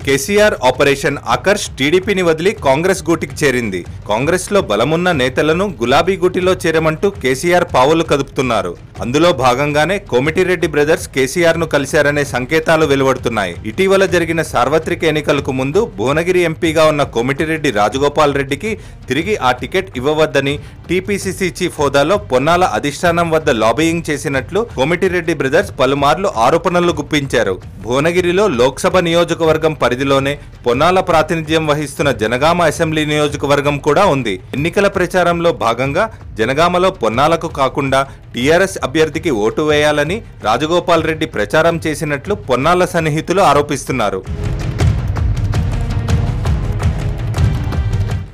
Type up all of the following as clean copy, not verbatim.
KCR operation Akarsh టీడీపీని వదిలి కాంగ్రెస్ గూటికి చేరింది. కాంగ్రెస్ లో బలమున్న నేతలను గులాబీ గూటిలో చేరమంటూ కేసీఆర్ పావులు కదుపుతున్నారు. అందులో భాగంగానే కోమిటిరెడ్డి బ్రదర్స్ కేసీఆర్ ను కలిశారనే సంకేతాలు వెలువడుతున్నాయి. ఇటీవల జరిగిన సార్వత్రిక ఎన్నికలకు ముందు భువనగిరి ఎంపీగా ఉన్న కోమిటిరెడ్డి రాజగోపాల్ రెడ్డికి తిరిగి ఆ టికెట్ ఇవ్వవద్దని టీపీసీసీ చీఫ్ హోదాలో పొన్నాల అధిష్టానం వద్ద లాబియింగ్ చేసినట్లు కోమిటిరెడ్డి బ్రదర్స్ పలుమార్లు ఆరోపణలు గుప్పించారు. భువనగిరిలో లోక్సభ నియోజకవర్గం పరిధిలోనే పొన్నాల ప్రాతినిధ్యం వహిస్తున్న జనగామ అసెంబ్లీ నియోజకవర్గం కూడా ఉంది. ఎన్నికల ప్రచారంలో భాగంగా జనగామలో పొన్నాలకు కాకుండా టీఆర్ఎస్ అభ్యర్థికి ఓటు వేయాలని రాజగోపాల్ రెడ్డి ప్రచారం చేసినట్లు పొన్నాల సన్నిహితులు ఆరోపిస్తున్నారు.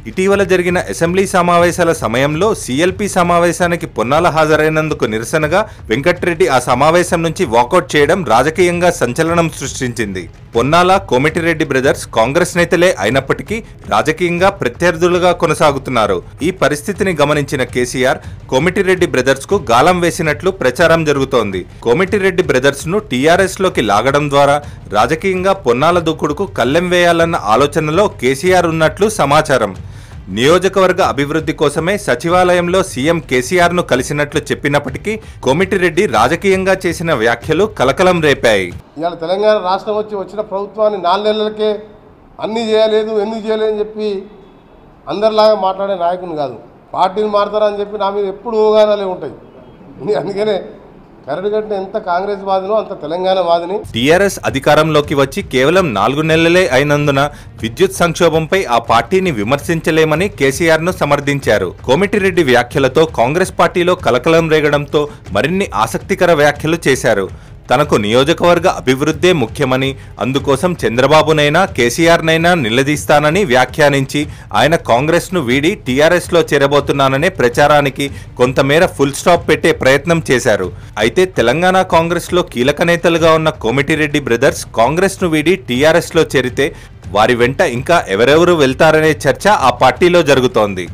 ఇటీవల జరిగిన అసెంబ్లీ సమావేశాల సమయంలో సీఎల్పీ సమావేశానికి పొన్నాల హాజరైనందుకు నిరసనగా వెంకట్రెడ్డి ఆ సమావేశం నుంచి వాకౌట్ చేయడం రాజకీయంగా సంచలనం సృష్టించింది. పొన్నాల, కోమిటిరెడ్డి బ్రదర్స్ కాంగ్రెస్ నేతలే అయినప్పటికీ రాజకీయంగా ప్రత్యర్థులుగా కొనసాగుతున్నారు. ఈ పరిస్థితిని గమనించిన కేసీఆర్ కోమిటిరెడ్డి బ్రదర్స్ కు గాలం వేసినట్లు ప్రచారం జరుగుతోంది. కోమిటిరెడ్డి బ్రదర్స్ ను టీఆర్ఎస్ లోకి లాగడం ద్వారా రాజకీయంగా పొన్నాల దూకుడుకు కళ్ళెం వేయాలన్న ఆలోచనలో కేసీఆర్ ఉన్నట్లు సమాచారం. నియోజకవర్గ అభివృద్ధి కోసమే సచివాలయంలో సీఎం కేసీఆర్ ను కలిసినట్లు చెప్పినప్పటికీ కోమిటిరెడ్డి రాజకీయంగా చేసిన వ్యాఖ్యలు కలకలం రేపాయి. ఇవాళ తెలంగాణ రాష్ట్రం వచ్చిన ప్రభుత్వాన్ని 4 నెలలకే అన్నీ చేయలేదు, ఎందుకు చేయలేదని చెప్పి అందరిలాగా మాట్లాడే నాయకుని కాదు. పార్టీని మారుతారని చెప్పి నా మీద ఎప్పుడు ఊగానాలే ఉంటాయి. అందుకనే కరడుగట్టిన ఎంత కాంగ్రెస్ వాదినో అంత తెలంగాణ వాదిని. టీఆర్ఎస్ అధికారంలోకి వచ్చి కేవలం 4 నెలలే అయినందున విద్యుత్ సంక్షోభంపై ఆ పార్టీని విమర్శించలేమని కేసీఆర్ ను సమర్థించారు. కోమిటిరెడ్డి వ్యాఖ్యలతో కాంగ్రెస్ పార్టీలో కలకలం రేగడంతో మరిన్ని ఆసక్తికర వ్యాఖ్యలు చేశారు. తనకు నియోజకవర్గ అభివృద్ధే ముఖ్యమని, అందుకోసం చంద్రబాబునైనా కేసీఆర్నైనా నిలదీస్తానని వ్యాఖ్యానించి ఆయన కాంగ్రెస్ ను వీడి టీఆర్ఎస్ లో చేరబోతున్నాననే ప్రచారానికి కొంతమేర ఫుల్ స్టాప్ పెట్టే ప్రయత్నం చేశారు. అయితే తెలంగాణ కాంగ్రెస్ లో కీలక నేతలుగా ఉన్న కోమిటిరెడ్డి బ్రదర్స్ కాంగ్రెస్ ను వీడి టీఆర్ఎస్ లో చేరితే వారి వెంట ఇంకా ఎవరెవరు వెళ్తారనే చర్చ ఆ పార్టీలో జరుగుతోంది.